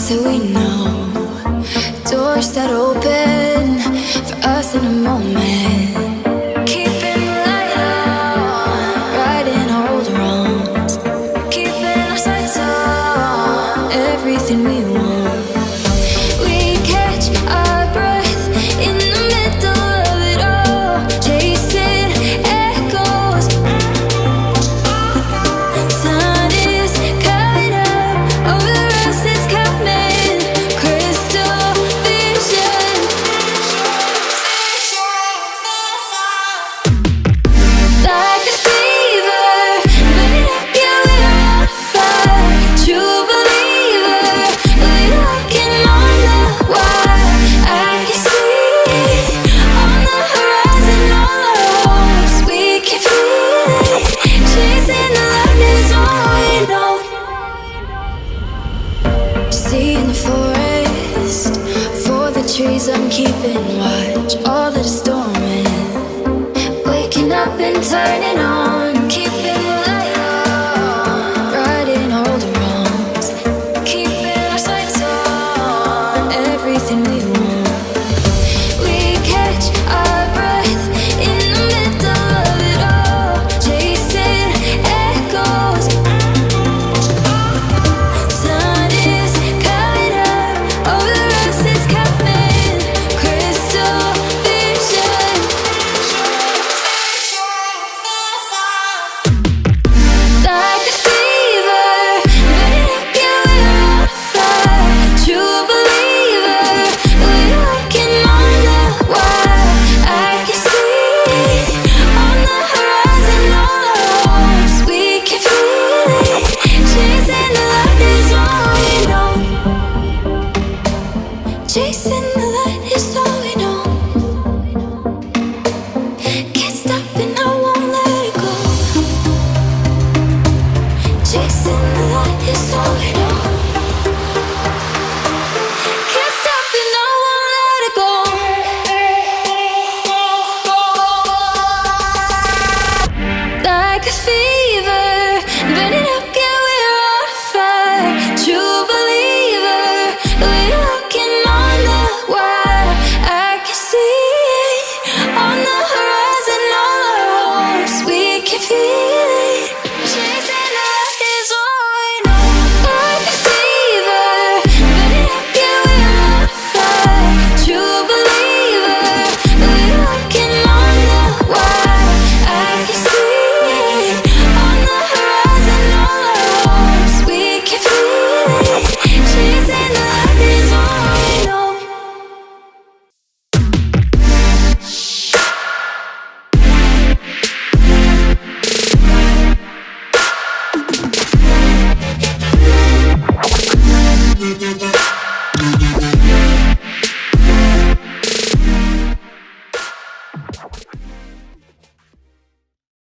that we know, doors that open for us in a moment. Keeping the light on, righting our old wrongs, keeping our sights on everything we want. We catch our breath in the middle of it all, chasing echoes. Sun is coming up over us, it's coming. Crystal vision. Like a fever, burning up, yeah, we're on fire. True believer, we're walking on the wire. I can see on the horizon all our hopes. We can feel it, chasing the light is all we know. See in the forest, for the trees I'm keeping watch. All that is storming, waking up and turning on.